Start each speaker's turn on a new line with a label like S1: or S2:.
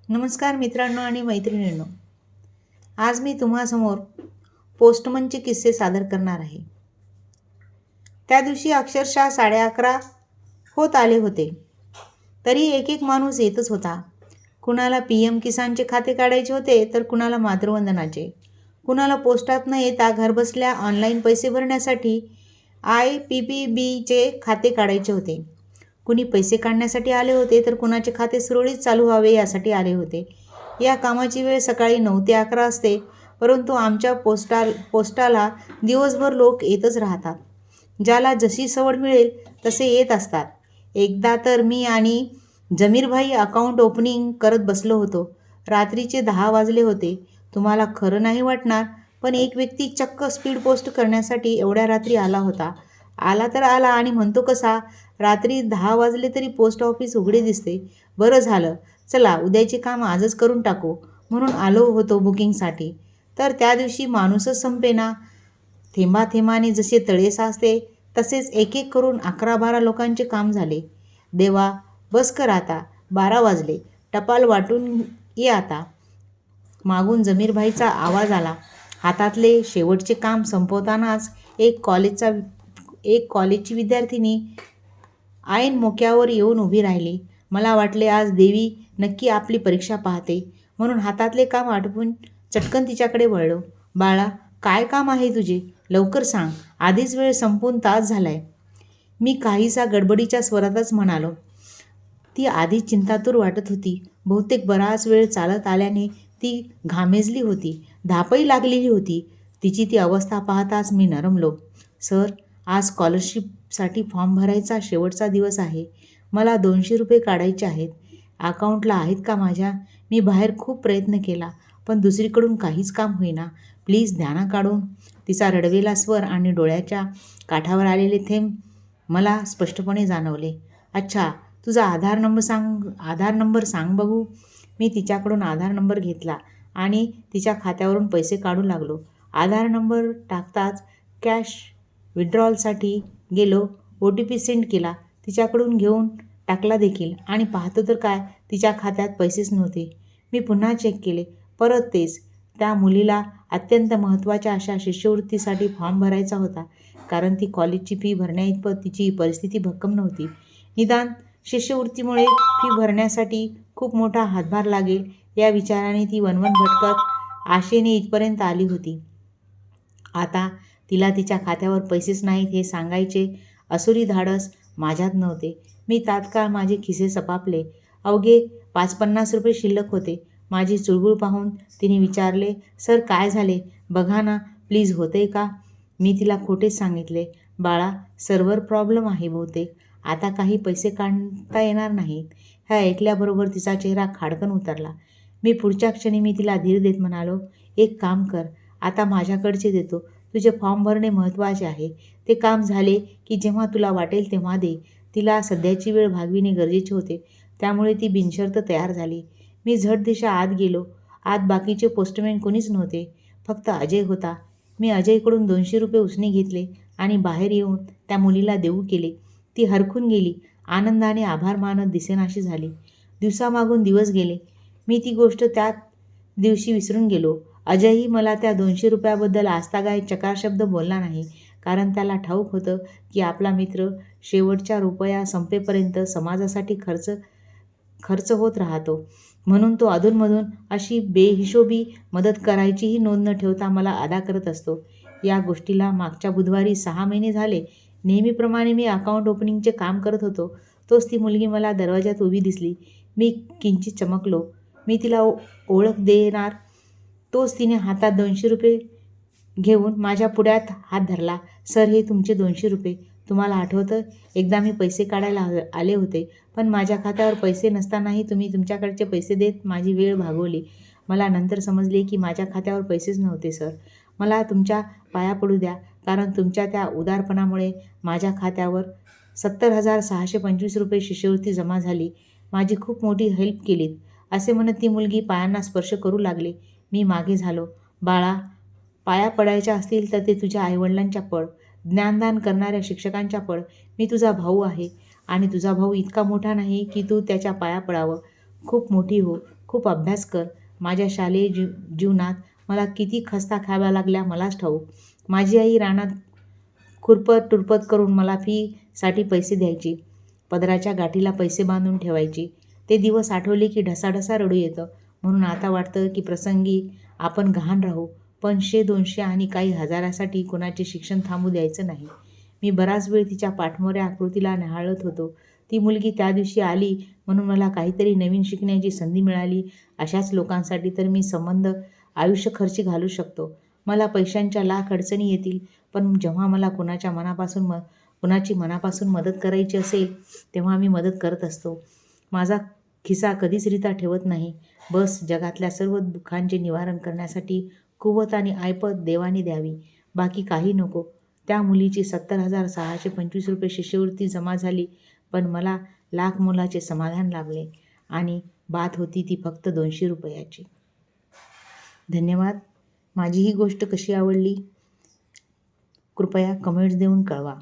S1: नमस्कार मित्रांनो आणि मैत्रिणींनो. आज मी तुम्हासमोर पोस्टमनचे किस्से सादर करणार आहे. त्या दिवशी अक्षरशः 11:30 होत आले होते, तरी एक एक माणूस येतच होता. कुणाला PM किसानचे खाते काढायचे होते, तर कुणाला मातृवंदनाचे, कुणाला पोस्टात न येता घरबसल्या ऑनलाईन पैसे भरण्यासाठी IPPBचे खाते काढायचे होते. कुणी पैसे काढण्यासाठी आले होते, तर कुणाचे खाते सुरळीत चालू व्हावे यासाठी आले होते. या कामाची वेळ सकाळी 9 ते 11 असते, परंतु आमच्या पोस्टाला दिवसभर लोक येतच राहतात. ज्याला जशी सवड मिळेल तसे येत असतात. एकदा तर मी आणि जमीरभाई अकाउंट ओपनिंग करत बसलो होतो. रात्रीचे 10 वाजले होते. तुम्हाला खरं नाही वाटणार, पण एक व्यक्ती चक्क स्पीड पोस्ट करण्यासाठी एवढ्या रात्री आला होता. आला तर आला आणि म्हणतो कसा, रात्री 10 वाजले तरी पोस्ट ऑफिस उघडे दिसते. बरं झालं, चला उद्याचे काम आजच करून टाकू म्हणून आलो होतो बुकिंगसाठी. तर त्या दिवशी माणूसच संपेना. थेंबाथेंबाने जसे तळे साचते तसेच एक एक करून 11-12 लोकांचे काम झाले. देवा, बस कर आता, 12 वाजले, टपाल वाटून ये आता. मागून जमीरभाईचा आवाज आला. हातातले शेवटचे काम संपवतानाच एक कॉलेजची विद्यार्थिनी ऐन मोक्यावर येऊन उभी राहिली. मला वाटले आज देवी नक्की आपली परीक्षा पाहते, म्हणून हातातले काम आटपून चटकन तिच्याकडे वळलो. बाळा, काय काम आहे तुझे? लवकर सांग, आधीच वेळ संपून तास झालाय. मी काहीसा गडबडीच्या स्वरातच म्हणालो. ती आधीच चिंतातूर वाटत होती. बहुतेक बराच वेळ चालत आल्याने ती घामेजली होती. धापही लागलेली होती. तिची ती अवस्था पाहताच मी नरमलो. सर, आज स्कॉलरशिपसाठी फॉर्म भरायचा शेवटचा दिवस आहे. मला 200 रुपये काढायचे आहेत. अकाउंटला आहेत का माझ्या? मी बाहेर खूप प्रयत्न केला, पण दुसरीकडून काहीच काम होईना. प्लीज द्या ना काढून. तिचा रडवेला स्वर आणि डोळ्याच्या काठावर आलेले थेंब मला स्पष्टपणे जाणवले. अच्छा, तुझा आधार नंबर सांग बघू. मी तिच्याकडून आधार नंबर घेतला आणि तिच्या खात्यावरून पैसे काढू लागलो. आधार नंबर टाकताच कॅश विड्रॉलसाठी गेलो. OTP सेंड केला. तिच्याकडून घेऊन टाकला देखील आणि पाहतो तर काय, तिच्या खात्यात पैसेच नव्हते. मी पुन्हा चेक केले. परत तेच. त्या मुलीला अत्यंत महत्त्वाच्या अशा शिष्यवृत्तीसाठी फॉर्म भरायचा होता, कारण ती कॉलेजची फी भरण्याइतपत तिची परिस्थिती भक्कम नव्हती. निदान शिष्यवृत्तीमुळे फी भरण्यासाठी खूप मोठा हातभार लागेल या विचाराने ती वणवण भटकत आशेने इथपर्यंत आली होती. आता तिला तिच्या खात्यावर पैसेच नाहीत हे सांगायचे असुरी धाडस माझ्यात नव्हते. मी तात्काळ माझे खिसे सपापले. अवघे 5-50 रुपये शिल्लक होते. माझी चुळबुळ पाहून तिने विचारले, सर काय झाले? बघा ना प्लीज, होतंय का? मी तिला खोटेच सांगितले. बाळा, सर्व्हर प्रॉब्लेम आहे बहुतेक. आता काही पैसे काढता येणार नाहीत. हे ऐकल्याबरोबर तिचा चेहरा खाडकन उतरला. पुढच्या क्षणी मी तिला धीर देत म्हणालो, एक काम कर, आता माझ्याकडचे देतो. तुझे फॉर्म भरणे महत्त्वाचे आहे. ते काम झाले की जेव्हा तुला वाटेल तेव्हा दे. तिला सध्याची वेळ भागविणे गरजेचे होते, त्यामुळे ती बिनशर्त तयार झाली. मी झटदिशा आत गेलो. आत बाकीचे पोस्टमॅन कोणीच नव्हते, फक्त अजय होता. मी अजयकडून 200 रुपये उसने घेतले आणि बाहेर येऊन त्या मुलीला देऊ केले. ती हरखून गेली. आनंदाने आभार मानत दिसेनाशी झाली. दिवसामागून दिवस गेले. मी ती गोष्ट त्याच दिवशी विसरून गेलो. अजयही मला त्या 200 रुपयाबद्दल आजतागायत चकार शब्द बोलला नाही, कारण त्याला ठाऊक होतं की आपला मित्र शेवटच्या रुपया संपेपर्यंत समाजासाठी खर्च होत राहतो. म्हणून तो अधूनमधून अशी बेहिशोबी मदत करायचीही नोंद न ठेवता मला अदा करत असतो. या गोष्टीला मागच्या बुधवारी 6 महिने झाले. नेहमीप्रमाणे मी अकाउंट ओपनिंगचे काम करत होतो. तोच ती मुलगी मला दरवाजात उभी दिसली. मी किंचित चमकलो. मी तिला ओळख देणार तोच तिने हातात 200 रुपये घेऊन माझ्या पुढ्यात हात धरला. सर, हे तुमचे 200 रुपये. तुम्हाला आठवतं, एकदा मी पैसे काढायला आले होते, पण माझ्या खात्यावर पैसे नसतानाही तुम्ही तुमच्याकडचे पैसे देत माझी वेळ भागवली. मला नंतर समजले की माझ्या खात्यावर पैसेच नव्हते. सर, मला तुमच्या पाया पडू द्या, कारण तुमच्या त्या उदारपणामुळे माझ्या खात्यावर 70,625 रुपये शिष्यवृत्ती जमा झाली. माझी खूप मोठी हेल्प केलीत. असे म्हणत ती मुलगी पायांना स्पर्श करू लागली. मी मागे झालो. बाळा, पाया पडायच्या असतील तर ते तुझ्या आईवडिलांच्या पड. ज्ञानदान करणाऱ्या शिक्षकांच्या पड. मी तुझा भाऊ आहे आणि तुझा भाऊ इतका मोठा नाही की तू त्याच्या पाया पडावं. खूप मोठी हो, खूप अभ्यास कर. माझ्या शालेय जीवनात मला किती खस्ता खाव्या लागल्या मलाच ठाऊक. माझी आई रानात खुरपत टुरपत करून मला फीसाठी पैसे द्यायची. पदराच्या गाठीला पैसे बांधून ठेवायची. ते दिवस आठवले की ढसाढसा रडू येतं. म्हणून आता वाटतं की प्रसंगी आपण गहाण राहू, पण 100-200 आणि काही हजारासाठी कुणाचे शिक्षण थांबू द्यायचं नाही. मी बराच वेळ तिच्या पाठमोऱ्या आकृतीला न्याहाळत होतो. ती मुलगी त्या दिवशी आली म्हणून मला काहीतरी नवीन शिकण्याची संधी मिळाली. अशाच लोकांसाठी तर मी संबंध आयुष्य खर्ची घालू शकतो. मला पैशांच्या लाख अडचणी येतील, पण जेव्हा मला कुणाची मनापासून मदत करायची असेल, तेव्हा मी मदत करत असतो. माझा खिसा कधीच रिता ठेवत नाही. बस जगातल्या सर्व दुःखांचे निवारण करण्यासाठी कुवत आणि ऐपत देवाने द्यावी, बाकी काही नको. त्या मुलीची 70,625 रुपये शिष्यवृत्ती जमा झाली, पण मला लाख मोलाचे समाधान लाभले आणि बात होती ती फक्त 200 रुपयाची. धन्यवाद. माझी ही गोष्ट कशी आवडली? कृपया कमेंट्स देऊन कळवा.